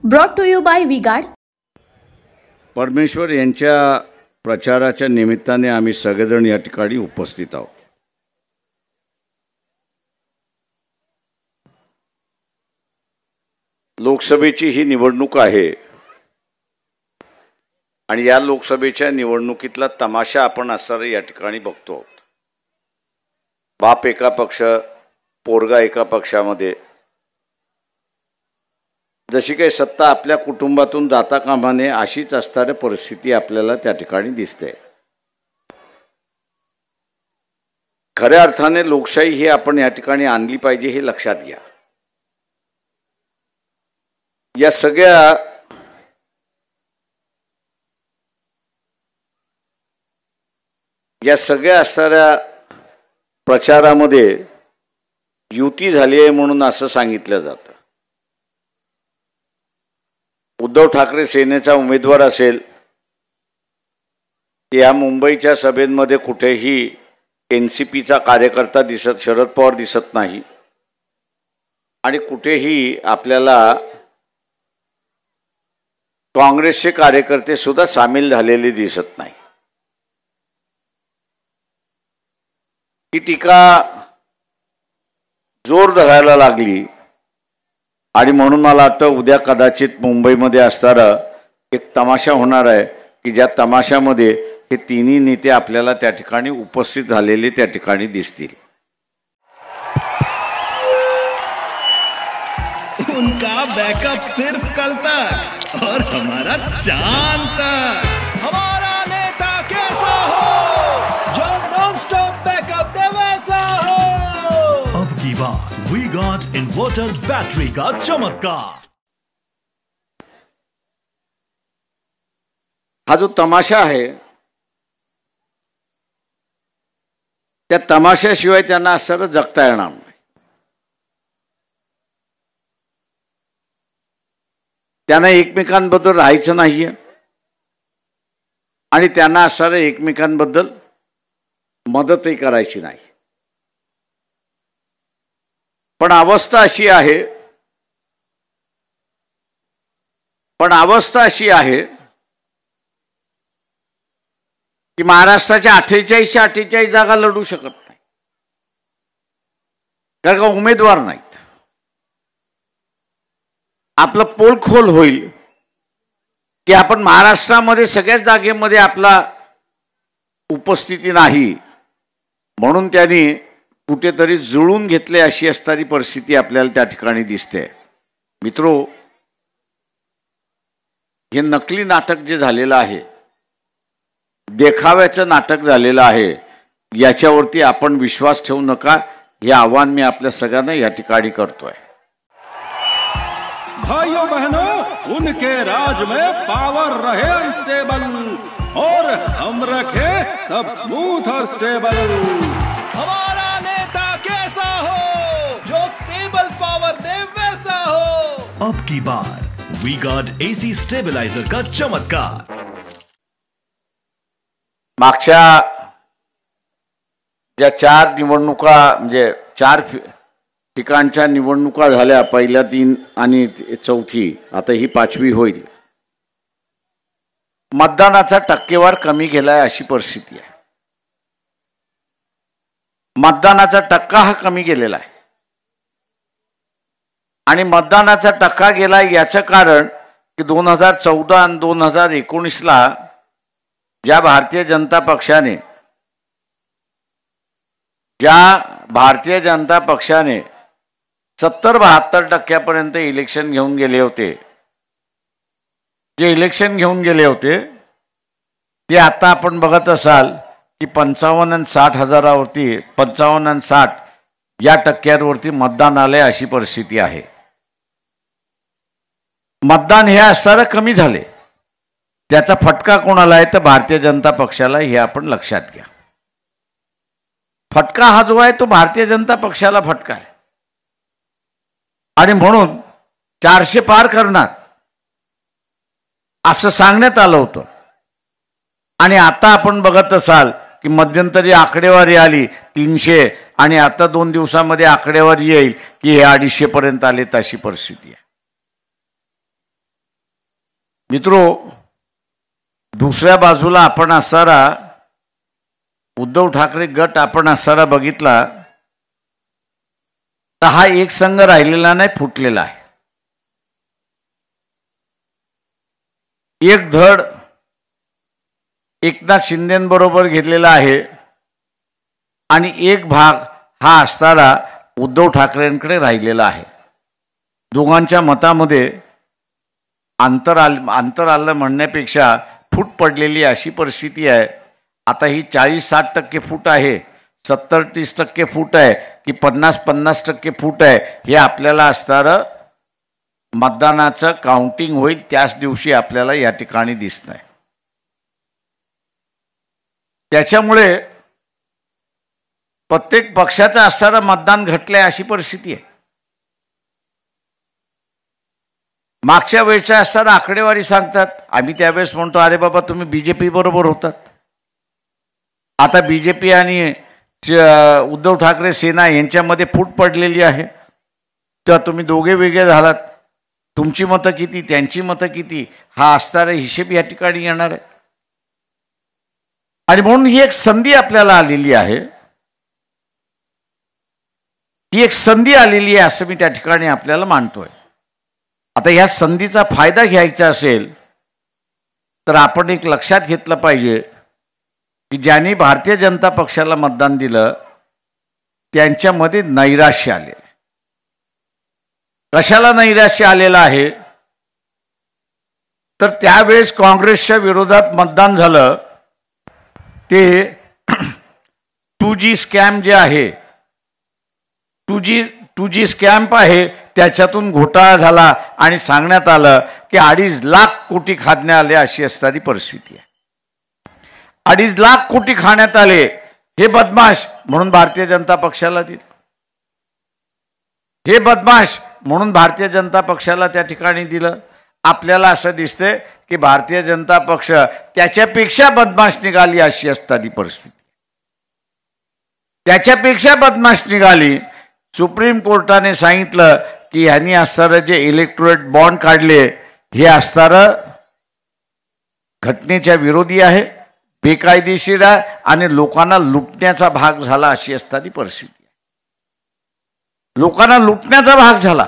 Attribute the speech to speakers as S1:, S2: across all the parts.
S1: Brought to you by V-Guard.
S2: परमेश्वर यांच्या प्रचाराच्या निमित्ताने आम्ही सगळेजण या ठिकाणी उपस्थित आहोत. लोकसभेची ही निवडणूक आहे आणि या लोकसभेच्या निवडणुकीतला तमाशा आपण असणारे या ठिकाणी बघतो आहोत. बाप एका पक्ष, पोरगा एका पक्षामध्ये. जशी काही सत्ता आपल्या कुटुंबातून जाता कामा नये अशीच असणारी परिस्थिती आपल्याला त्या ठिकाणी दिसते. खऱ्या अर्थाने लोकशाही ही आपण या ठिकाणी आणली पाहिजे हे लक्षात घ्या. या सगळ्या असणाऱ्या प्रचारामध्ये युती झाली आहे म्हणून असं सांगितलं जातं. उद्धव ठाकरे सेनेचा उमेदवार असेल या मुंबईच्या सभेमध्ये कुठेही एनसीपीचा कार्यकर्ता शरद पवार दिसत नाही आणि कुठेही आपल्याला काँग्रेसचे कार्यकर्ते सुद्धा सामील झालेले दिसत नाही. ही टीका जोर धरायला लागली आणि म्हणून मला वाटतं उद्या कदाचित मुंबईमध्ये असणारा एक तमाशा होणार आहे की ज्या तमाशामध्ये हे तिन्ही नेते आपल्याला त्या ठिकाणी उपस्थित झालेले त्या ठिकाणी दिसतील.
S3: उनका बैकअप सिर्फ कल तक और हमारा चांद तक. हमारा नेता कैसा हो जो नॉन स्टॉप बैकअप दे वैसा हो. अब की बार V-Guard इन्वर्टर बैटरी का चमत्कार.
S2: हा जो तमाशा आहे त्या तमाशाशिवाय त्यांना असं जगता येणार नाही. त्यांना एकमेकांबद्दल राहायचं नाहीये आणि त्यांना असणाऱ्या एकमेकांबद्दल मदतही करायची नाही. पण अवस्था अशी आहे की महाराष्ट्राच्या 48 जागा लढू शकत नाही कारण का उमेदवार नाहीत. आपलं पोलखोल होईल की आपण महाराष्ट्रामध्ये सगळ्याच जागेमध्ये आपला उपस्थिती नाही म्हणून त्यांनी कुठेतरी जुळून घेतले अशी असणारी परिस्थिती आपल्याला त्या ठिकाणी दिसते. मित्रो, हे नकली नाटक जे झालेलं आहे, देखाव्याचं नाटक झालेलं आहे, याच्यावरती आपण विश्वास ठेवू नका हे आव्हान मी आपल्या सगळ्यांना या ठिकाणी करतोय.
S4: भाइयों बहनों, उनके राज में पावर रहे अनस्टेबल और हम रखे सब स्मूथ और स्टेबल.
S3: हमारा नेता कैसा हो जो स्टेबल पावर दे वैसा हो. अब की बार V-Guard AC स्टेबलाइजर का चमत्कार.
S2: मागच्या ज्या 4 निवडणुका म्हणजे 4 ठिकाणच्या निवडणुका झाल्या, पहिल्या 3 आणि चौथी, आता ही 5वी होईल. मतदानाचा टक्केवार कमी गेलाय अशी परिस्थिती आहे. मतदानाचा टक्का हा कमी गेलेला आहे आणि मतदानाचा टक्का गेलाय याचं कारण की 2014 आणि 2019ला ज्या भारतीय जनता पक्षाने 70-72% इलेक्शन घेऊन गेले होते. जे इलेक्शन घेऊन गेले होते ते आता आपण बघत असाल की 55 आणि 60 हजारावरती 55 आणि 60 या टक्क्यांवरती मतदान आले अशी परिस्थिती आहे. मतदान हे असणारं कमी झाले. त्याचा फटका कोणाला आहे तर भारतीय जनता पक्षाला, हे आपण लक्षात घ्या. फटका हा जो आहे तो भारतीय जनता पक्षाला फटका आहे आणि म्हणून 400 पार करणार असं सांगण्यात आलं होतं आणि आता आपण बघत असाल की मध्यंतरी आकडेवारी आली 300 आणि आता 2 दिवसांमध्ये आकडेवारी येईल की हे 250 पर्यंत आले. तशी परिस्थिती आहे. मित्रो, दुसऱ्या बाजूला आपण असणारा उद्धव ठाकरे गट आपण असणारा बघितला तर हा एक संघ राहिलेला नाही, फुटलेला आहे. एक धड एकनाथ शिंदेबरोबर घेतलेला आहे आणि एक भाग हा असणारा उद्धव ठाकरेंकडे राहिलेला आहे. दोघांच्या मतामध्ये अंतर आलं म्हणण्यापेक्षा फूट पडलेली अशी परिस्थिती आहे. आता ही 40-60% फूट आहे, 70-30% फूट आहे की 50-50% फूट आहे, हे आपल्याला असणारं मतदानाचं काउंटिंग होईल त्याच दिवशी आपल्याला या ठिकाणी दिसत आहे. त्याच्यामुळे प्रत्येक पक्षाचं असणारं मतदान घटलंय अशी परिस्थिती आहे. मागच्या वेळेच्या असताना आकडेवारी सांगतात, आम्ही त्यावेळेस म्हणतो अरे बाबा तुम्ही बीजेपी बरोबर होतात. आता बीजेपी आणि उद्धव ठाकरे सेना यांच्यामध्ये फूट पडलेली आहे, तेव्हा तुम्ही दोघे वेगळे झालात. तुमची मतं किती, त्यांची मतं किती, हा असणारा हिशेब या ठिकाणी येणार आहे. आणि म्हणून ही एक संधी आपल्याला आलेली आहे, ही एक संधी आलेली आहे असं मी त्या ठिकाणी आपल्याला मानतोय. आता ह्या संधीचा फायदा घ्यायचा असेल तर आपण एक लक्षात घेतलं पाहिजे की ज्यांनी भारतीय जनता पक्षाला मतदान दिलं त्यांच्यामध्ये नैराश्य आलेलं आहे. कशाला नैराश्य आलेलं आहे तर त्यावेळेस काँग्रेसच्या विरोधात मतदान झालं, ते 2G स्कॅम जे आहे, 2G स्कॅम्प आहे, त्याच्यातून घोटाळा झाला आणि सांगण्यात आलं की 2.5 लाख कोटी खाण्यात आले अशी असणारी परिस्थिती आहे. 2.5 लाख कोटी खाण्यात आले, हे बदमाश म्हणून भारतीय जनता पक्षाला दिलं. हे बदमाश म्हणून भारतीय जनता पक्षाला त्या ठिकाणी दिलं. आपल्याला असं दिसतंय की भारतीय जनता पक्ष त्याच्यापेक्षा बदमाश निघाली अशी असणारी परिस्थिती, त्याच्यापेक्षा बदमाश निघाली. सुप्रीम कोर्टाने सांगितलं की ह्यांनी असणारं जे इलेक्टोरेट बॉन्ड काढले हे असणारं घटनेच्या विरोधी आहे, बेकायदेशीर आहे आणि लोकांना लुटण्याचा भाग झाला अशी असणारी परिस्थिती आहे. लोकांना लुटण्याचा भाग झाला.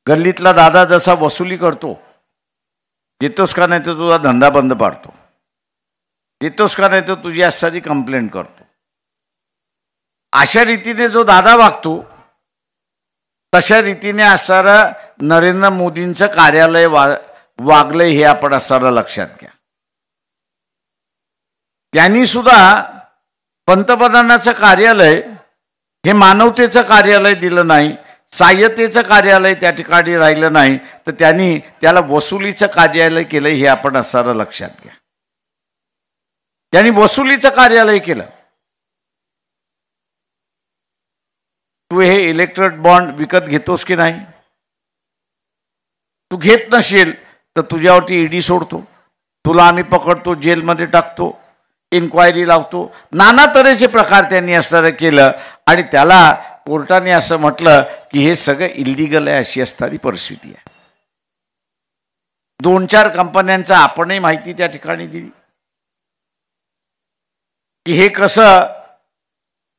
S2: गल्लीतला दादा जसा वसुली करतो, देतोस का नाही तर तुझा धंदा बंद पाडतो, देतोस का नाही तर तुझी असणारी कंप्लेंट करतो, अशा रीतीने जो दादा वागतो तशा रीतीने असणारं नरेंद्र मोदींचं कार्यालय वागलंय हे आपण असणारं लक्षात घ्या. त्यांनी सुद्धा पंतप्रधानाचं कार्यालय हे मानवतेचं कार्यालय दिलं नाही, सहाय्यतेचं कार्यालय त्या ठिकाणी राहिलं नाही, तर त्यांनी त्याला वसुलीचं कार्यालय केलं हे आपण असणारं लक्षात घ्या. त्यांनी वसुलीचं कार्यालय केलं. तू हे इलेक्ट्रोड बॉन्ड विकत घेतोस की नाही? तू घेत नसेल तर तुझ्यावरती ईडी सोडतो, तुला आम्ही पकडतो, जेलमध्ये टाकतो, इन्क्वायरी लावतो, नाना तऱ्हेचे प्रकार त्यांनी असं केलं आणि त्याला कोर्टाने असं म्हटलं की हे सगळं इल्लीगल आहे अशी असणारी परिस्थिती आहे. 2-4 कंपन्यांचा आपणही माहिती त्या ठिकाणी दिली की हे कसं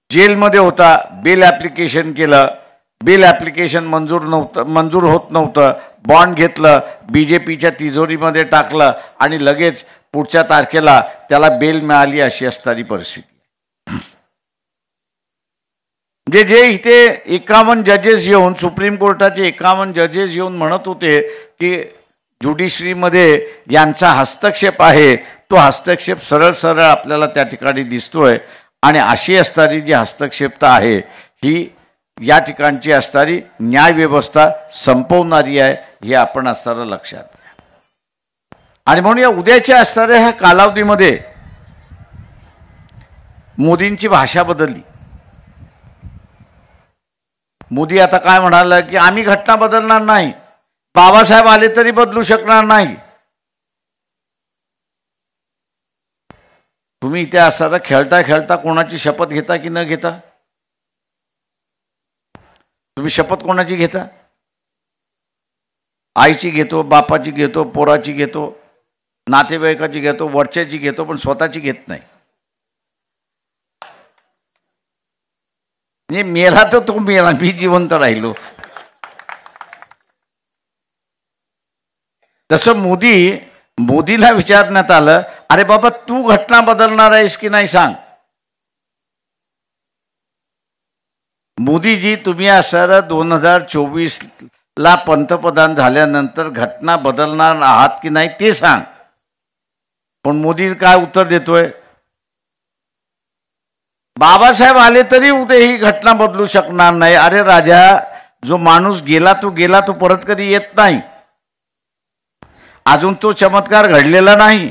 S2: जेलमध्ये होता, बेल ॲप्लिकेशन केलं, बेल ॲप्लिकेशन मंजूर होत नव्हतं, बॉन्ड घेतलं, बीजेपीच्या तिजोरीमध्ये टाकलं आणि लगेच पुढच्या तारखेला त्याला बेल मिळाली अशी असणारी परिस्थिती. जे इथे 51 जजेस येऊन, सुप्रीम कोर्टाचे 51 जजेस येऊन म्हणत होते की ज्युडिशरीमध्ये यांचा हस्तक्षेप आहे, तो हस्तक्षेप सरळ सरळ आपल्याला त्या ठिकाणी दिसतोय. आणि अशी असणारी जी हस्तक्षेपता आहे ही या ठिकाणची असणारी न्यायव्यवस्था संपवणारी आहे हे आपण असणारं लक्षात घ्या. आणि म्हणून या उद्याच्या असणाऱ्या ह्या कालावधीमध्ये मोदींची भाषा बदलली. मोदी आता काय म्हणाला की आम्ही घटना बदलणार नाही, बाबासाहेब आले तरी बदलू शकणार नाही. तुम्ही इथे असताना खेळता खेळता कोणाची शपथ घेता की न घेता? तुम्ही शपथ कोणाची घेता? आईची घेतो, बापाची घेतो, पोराची घेतो, नातेवाईकाची घेतो, वरच्याची घेतो, पण स्वतःची घेत नाही. म्हणजे मेला तर तो मेला, मी जिवंत राहिलो. तसं मोदीला विचारण्यात आलं, अरे बाबा तू घटना बदलणार आहेस की नाही सांग. मोदीजी, तुम्ही असं 2024ला पंतप्रधान झाल्यानंतर घटना बदलणार आहात की नाही ते सांग. पण मोदी काय उत्तर देतोय, बाबासाहेब आले तरी उद्या ही घटना बदलू शकणार नाही. अरे राजा, जो माणूस गेला तो परत कधी येत नाही. अजून तो चमत्कार घडलेला नाही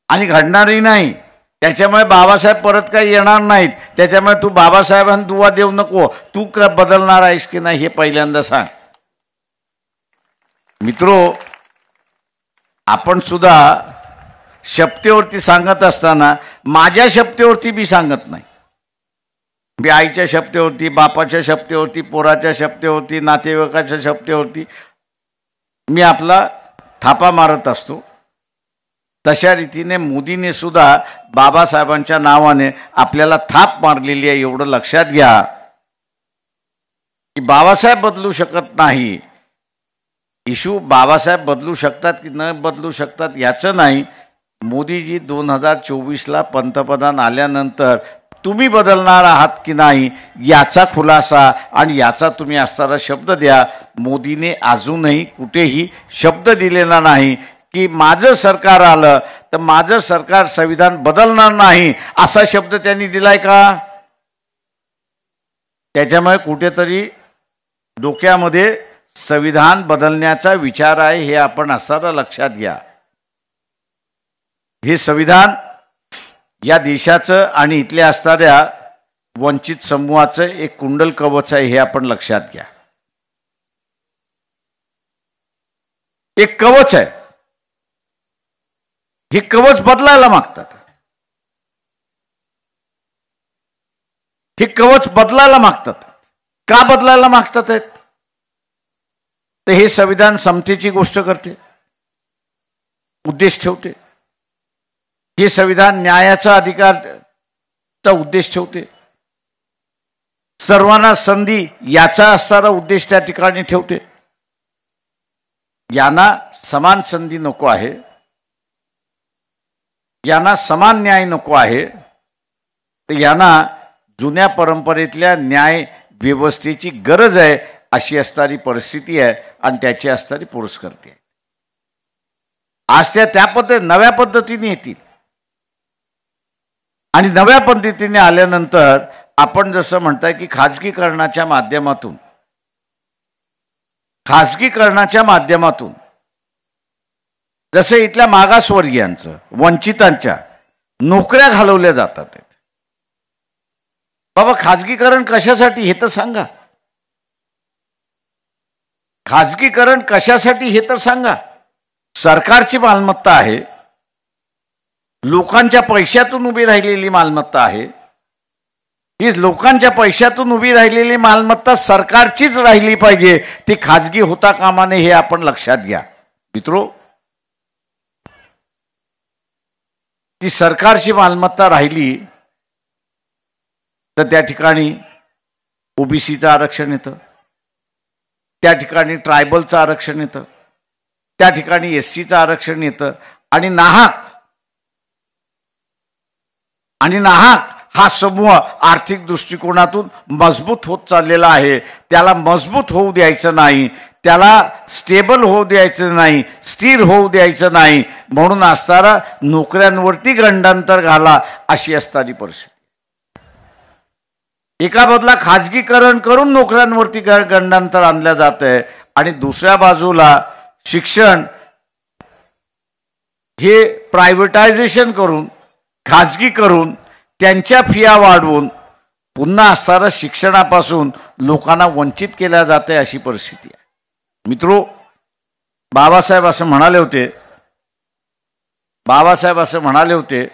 S2: आणि घडणारही नाही. त्याच्यामुळे बाबासाहेब परत काही येणार नाहीत. त्याच्यामुळे तू बाबासाहेबांना दुवा देऊ नको. तू बदलणार आहेस की नाही हे पहिल्यांदा सांग. मित्रो, आपण सुद्धा शपथेवरती सांगत असताना माझ्या शपथेवरती मी सांगत नाही. मी आईच्या शपथेवरती, बापाच्या शपथेवरती, पोराच्या शपथेवरती, नातेवाईकाच्या शपथेवरती मी आपला थापा मारत असतो. तशा रीतीने मोदीने सुद्धा बाबासाहेबांच्या नावाने आपल्याला थाप मारलेली आहे. एवढं लक्षात घ्या की बाबासाहेब बदलू शकत नाही. इशू बाबासाहेब बदलू शकतात की न बदलू शकतात याचं नाही. मोदीजी 2024ला पंतप्रधान आल्यानंतर तुम्ही बदलणार आहात की नाही याचा खुलासा आणि याचा तुम्ही असणारा शब्द द्या. मोदीने अजूनही कुठेही शब्द दिलेला नाही की माझं सरकार आलं तर माझं सरकार संविधान बदलणार नाही असा शब्द त्यांनी दिलाय का. त्याच्यामुळे कुठेतरी डोक्यामध्ये संविधान बदलण्याचा विचार आहे हे आपण असणारा लक्षात घ्या. हे संविधान या देशाचं आणि इथल्या असणाऱ्या वंचित समूहाचं एक कुंडल कवच आहे हे आपण लक्षात घ्या. एक कवच आहे. हे कवच बदलायला मागतात. हे कवच बदलायला मागतात. का बदलायला मागतात आहेत तर हे संविधान समतेची गोष्ट करते, उद्देश ठेवते. हे संविधान न्यायाचा अधिकारचा उद्देश ठेवते. सर्वांना संधी याचा असणारा उद्देश त्या ठिकाणी ठेवते. यांना समान संधी नको आहे, यांना समान न्याय नको आहे, तर यांना जुन्या परंपरेतल्या न्याय व्यवस्थेची गरज आहे अशी असणारी परिस्थिती आहे आणि त्याची असणारी पुरस्कर्ते आहे. आज त्या नव्या पद्धतीने येतील आणि नव्या पद्धतीने आल्यानंतर आपण जसं म्हणताय की खाजगीकरणाच्या माध्यमातून जसं इथल्या मागासवर्गीयांचं, वंचितांच्या नोकऱ्या घालवल्या जातात. बाबा खाजगीकरण कशासाठी हे तर सांगा. खाजगीकरण कशासाठी हे तर सांगा. सरकारची मालमत्ता आहे, लोकांच्या पैशातून उभी राहिलेली मालमत्ता आहे. ही लोकांच्या पैशातून उभी राहिलेली मालमत्ता सरकारचीच राहिली पाहिजे, ती खाजगी होता कामा नये हे आपण लक्षात घ्या. मित्रो, ती सरकारची मालमत्ता राहिली तर त्या ठिकाणी ओबीसीचं आरक्षण येतं, त्या ठिकाणी ट्रायबलचं आरक्षण येतं, त्या ठिकाणी एससीचं आरक्षण येतं आणि नाहक हा समूह आर्थिक दृष्टिकोनातून मजबूत होत चाललेला आहे. त्याला मजबूत होऊ द्यायचं नाही, त्याला स्टेबल होऊ द्यायचं नाही, स्थिर होऊ द्यायचं नाही. म्हणून असणारा नोकऱ्यांवरती गंडांतर घाला अशी असणारी परिस्थिती. एका बाजूला खाजगीकरण करून नोकऱ्यांवरती गंडांतर आणलं जात आहे आणि दुसऱ्या बाजूला शिक्षण हे प्रायव्हेटायझेशन करून, खाजगी करून, त्यांच्या फिया वाढवून पुन्हा असणारं शिक्षणापासून लोकांना वंचित केल्या जाते अशी परिस्थिती आहे. मित्रो, बाबासाहेब असं म्हणाले होते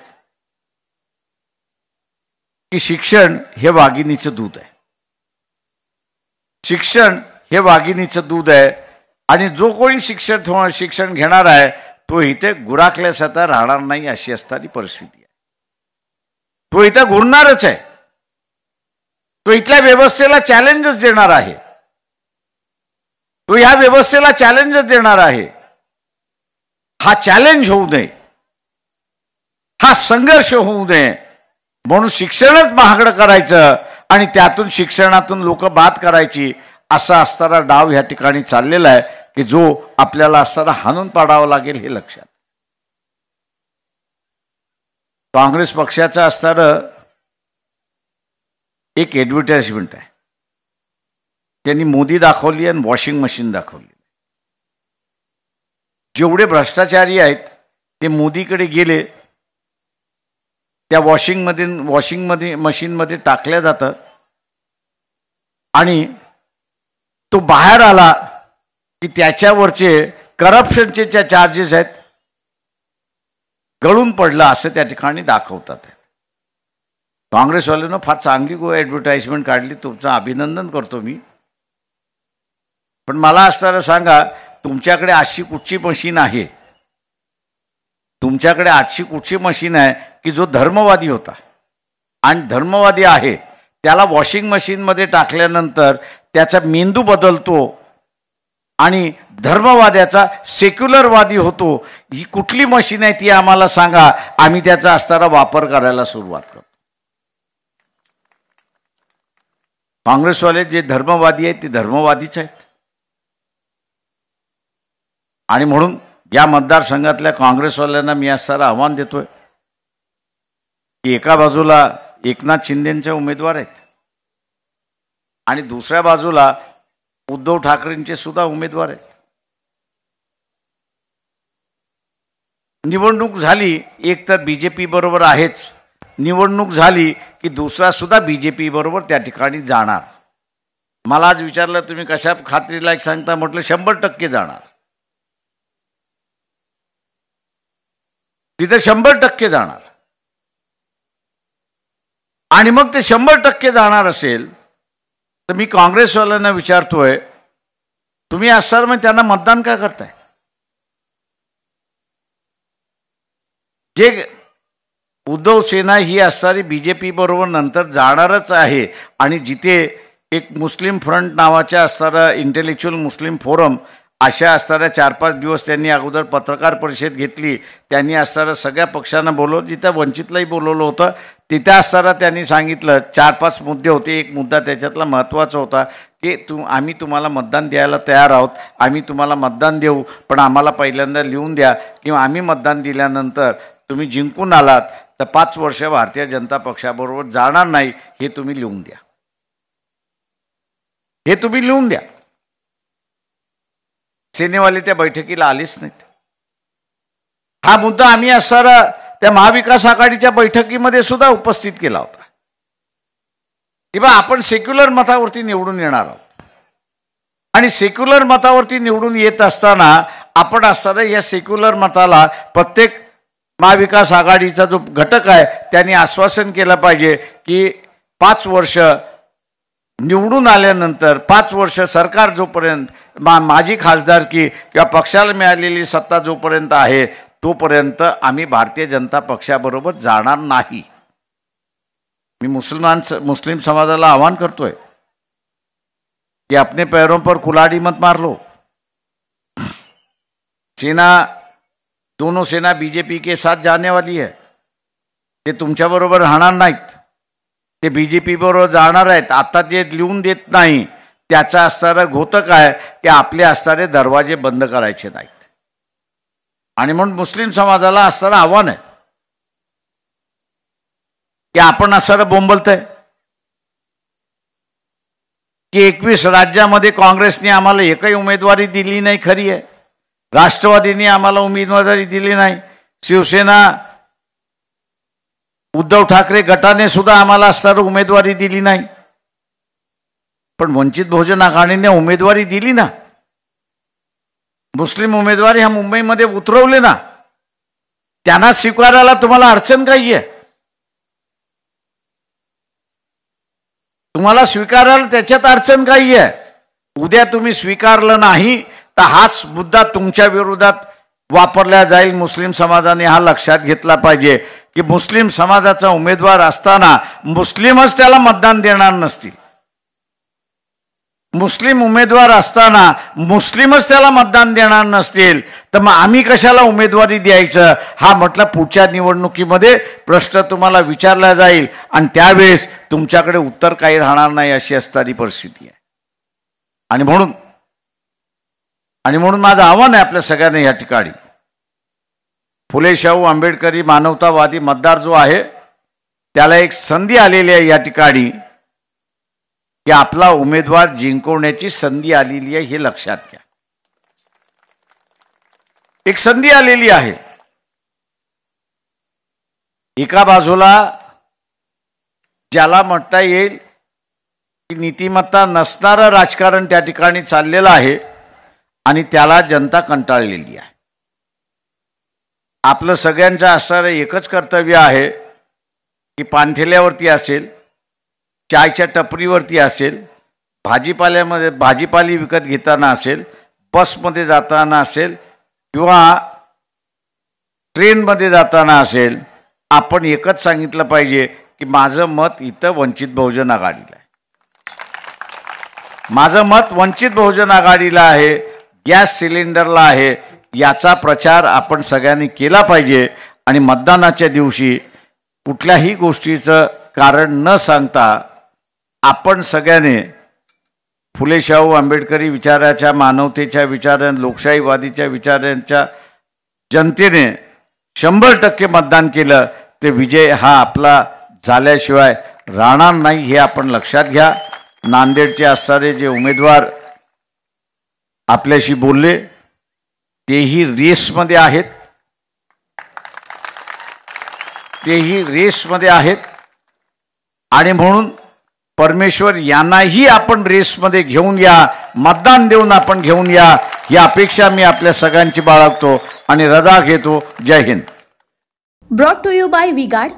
S2: की शिक्षण हे वाघिणीचं दूध आहे. शिक्षण हे वाघिणीचं दूध आहे आणि जो कोणी शिक्षण घेणार आहे तो इथे गुराखल्यासारखा राहणार नाही अशी असणारी परिस्थिती आहे. तो इथं घुरणारच आहे. तो इथल्या व्यवस्थेला चॅलेंजच देणार आहे. तो ह्या व्यवस्थेला चॅलेंजच देणार आहे. हा चॅलेंज होऊ नये, हा संघर्ष होऊ नये म्हणून शिक्षणच महागडं करायचं आणि त्यातून शिक्षणातून लोक बाद करायची असा असणारा डाव ह्या ठिकाणी चाललेला आहे की जो आपल्याला असताना हाणून पाडावं लागेल हे लक्षात. काँग्रेस पक्षाचं असणारं एक ॲडव्हर्टाइजमेंट आहे. त्यांनी मोदी दाखवली आणि वॉशिंग मशीन दाखवली. जेवढे भ्रष्टाचारी आहेत ते मोदीकडे गेले, त्या वॉशिंग मशीनमध्ये टाकल्या जातं आणि तो बाहेर आला की त्याच्यावरचे करप्शनचे ज्या चार्जेस आहेत गळून पडलं असं त्या ठिकाणी दाखवतात. काँग्रेसवाल्यांना फार चांगली ॲडव्हर्टाइजमेंट काढली, तुमचं अभिनंदन करतो मी. पण मला असताना सांगा, तुमच्याकडे अशी कुठची मशीन आहे, तुमच्याकडे अशी कुठची मशीन आहे की जो धर्मवादी होता आणि धर्मवादी आहे त्याला वॉशिंग मशीनमध्ये टाकल्यानंतर त्याचा मेंदू बदलतो आणि धर्मवाद्याचा सेक्युलरवादी होतो. ही कुठली मशीन आहे ती आम्हाला सांगा, आम्ही त्याचा असणारा वापर करायला सुरुवात करतो. काँग्रेसवाले जे धर्मवादी आहेत ते धर्मवादीच आहेत. आणि म्हणून या मतदारसंघातल्या काँग्रेसवाल्यांना मी असणारं आव्हान देतोय की एका बाजूला एकनाथ शिंदेंचे उमेदवार आहेत आणि दुसऱ्या बाजूला उद्धव ठाकरेंचे सुद्धा उमेदवार आहेत. निवडणूक झाली एक तर बीजेपी बरोबर आहेच, निवडणूक झाली की दुसरा सुद्धा बीजेपी बरोबर त्या ठिकाणी जाणार. मला आज विचारलं तुम्ही कशा खात्रीला एक सांगता, म्हटलं 100% जाणार. तिथे 100% जाणार. आणि मग ते 100% जाणार असेल तर मी काँग्रेसवाल्यांना विचारतोय, तुम्ही असणार मग त्यांना मतदान का करताय? जे उद्धव सेना ही असणारी बीजेपी बरोबर नंतर जाणारच आहे आणि जिथे एक मुस्लिम फ्रंट नावाच्या असणारा इंटेलेक्च्युअल मुस्लिम फोरम अशा असणाऱ्या 4-5 दिवस त्यांनी अगोदर पत्रकार परिषद घेतली. त्यांनी असणाऱ्या सगळ्या पक्षांना बोलवलं, जिथं वंचितलाही बोलवलं होतं. तिथे असताना त्यांनी सांगितलं 4-5 मुद्दे होते. एक मुद्दा त्याच्यातला महत्त्वाचा होता की आम्ही तुम्हाला मतदान द्यायला तयार आहोत, आम्ही तुम्हाला मतदान देऊ, पण आम्हाला पहिल्यांदा लिहून द्या किंवा आम्ही मतदान दिल्यानंतर तुम्ही जिंकून आलात तर 5 वर्ष भारतीय जनता पक्षाबरोबर जाणार नाही, हे तुम्ही लिहून द्या. हे तुम्ही लिहून द्या. सेनेवाले त्या बैठकीला आलेच नाहीत. हा मुद्दा आम्ही असणारा त्या महाविकास आघाडीच्या बैठकीमध्ये सुद्धा उपस्थित केला होता की बा आपण सेक्युलर मतावरती निवडून येणार आहोत आणि सेक्युलर मतावरती निवडून येत असताना आपण असताना या सेक्युलर मताला प्रत्येक महाविकास आघाडीचा जो घटक आहे त्यांनी आश्वासन केलं पाहिजे की 5 वर्ष निवडून आल्यानंतर 5 वर्ष सरकार जोपर्यंत माझी खासदारकी किंवा पक्षाला मिळालेली सत्ता जोपर्यंत आहे तोपर्यंत आम्ही भारतीय जनता पक्षाबरोबर जाणार नाही. मी मुस्लिम समाजाला आवाहन करतोय कि अपने पैरों पर कुल्हाड़ी मत मार लो. सेना दोनों सेना बीजेपी के साथ जाने वाली है. ते तुमच्या बरोबर राहणार नाहीत, ते बीजेपी बरोबर जाणार आहेत. आता जे लिहून देत नाही त्याचा असणारा घोतक आहे की आपले असणारे दरवाजे बंद करायचे नाहीत. आणि म्हणून मुस्लिम समाजाला असणारं आव्हान आहे की आपण असणारं बोंबलतंय की 21 राज्यामध्ये काँग्रेसने आम्हाला एकही उमेदवारी दिली नाही. खरी आहे, राष्ट्रवादीने आम्हाला उमेदवारी दिली नाही, शिवसेना उद्धव ठाकरे गटाने सुद्धा आम्हाला असणारं उमेदवारी दिली नाही. पण वंचित बहुजन आघाडीने उमेदवारी दिली ना. मुस्लिम उमेदवारी ह्या मुंबईमध्ये उतरवले ना. त्यांना स्वीकारायला तुम्हाला अडचण काही आहे? तुम्हाला स्वीकारायला त्याच्यात अडचण काही आहे? उद्या तुम्ही स्वीकारलं नाही तर हाच मुद्दा तुमच्या विरोधात वापरला जाईल. मुस्लिम समाजाने हा लक्षात घेतला पाहिजे की मुस्लिम समाजाचा उमेदवार असताना मुस्लिमच त्याला मतदान देणार नसतील, मुस्लिम उमेदवार असताना मुस्लिमच त्याला मतदान देणार नसतील तर मग आम्ही कशाला उमेदवारी द्यायचं, हा म्हटलं पुढच्या निवडणुकीमध्ये प्रश्न तुम्हाला विचारला जाईल आणि त्यावेळेस तुमच्याकडे उत्तर काही राहणार नाही अशी असणारी परिस्थिती आहे. आणि म्हणून माझं आव्हान आहे आपल्या सगळ्यांना या ठिकाणी, फुले शाहू आंबेडकरी मानवतावादी मतदार जो आहे त्याला एक संधी आलेली आहे या ठिकाणी की आपला उमेदवार जिंकवण्याची संधी आलेली आहे, हे लक्षात घ्या. एक संधी आलेली आहे. एका बाजूला ज्याला म्हणता येईल की नीतिमत्ता नसणारं राजकारण त्या ठिकाणी चाललेलं आहे आणि त्याला जनता कंटाळलेली आहे. आपलं सगळ्यांचं असणारं एकच कर्तव्य आहे की पानठेल्यावरती असेल, चायच्या टपरीवरती असेल, भाजीपाली विकत घेताना असेल, बसमध्ये जाताना असेल किंवा ट्रेनमध्ये जाताना असेल, आपण एकच सांगितलं पाहिजे की माझं मत इथं वंचित बहुजन आघाडीला आहे, माझं मत वंचित बहुजन आघाडीला आहे, गॅस सिलेंडरला आहे. याचा प्रचार आपण सगळ्यांनी केला पाहिजे आणि मतदानाच्या दिवशी कुठल्याही गोष्टीचं कारण न सांगता आपण सगळ्यांनी फुले शाहू आंबेडकरी विचाराच्या, मानवतेच्या विचारां, लोकशाहीवादीच्या विचारांच्या जनतेने 100% मतदान केलं ते विजय हा आपला झाल्याशिवाय राहणार नाही, हे आपण लक्षात घ्या. नांदेडचे असणारे जे उमेदवार आपल्याशी बोलले तेही रेसमध्ये आहेत, आणि म्हणून परमेश्वर यांनाही आपण रेसमध्ये घेऊन या, मतदान देऊन आपण घेऊन या, ही अपेक्षा मी आपल्या सगळ्यांची बाळगतो आणि रजा घेतो. जय हिंद.
S1: Brought to you by V Guard.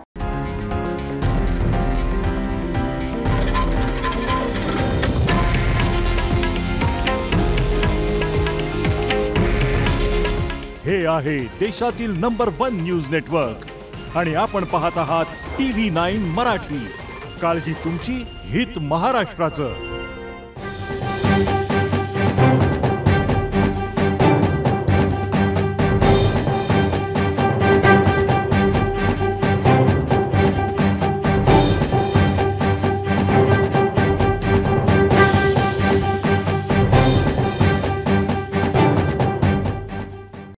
S5: हे आहे देशातील नंबर 1 न्यूज नेटवर्क आणि आपण पाहत आहात TV9 मराठी. काळजी तुमची, हित महाराष्ट्राचं.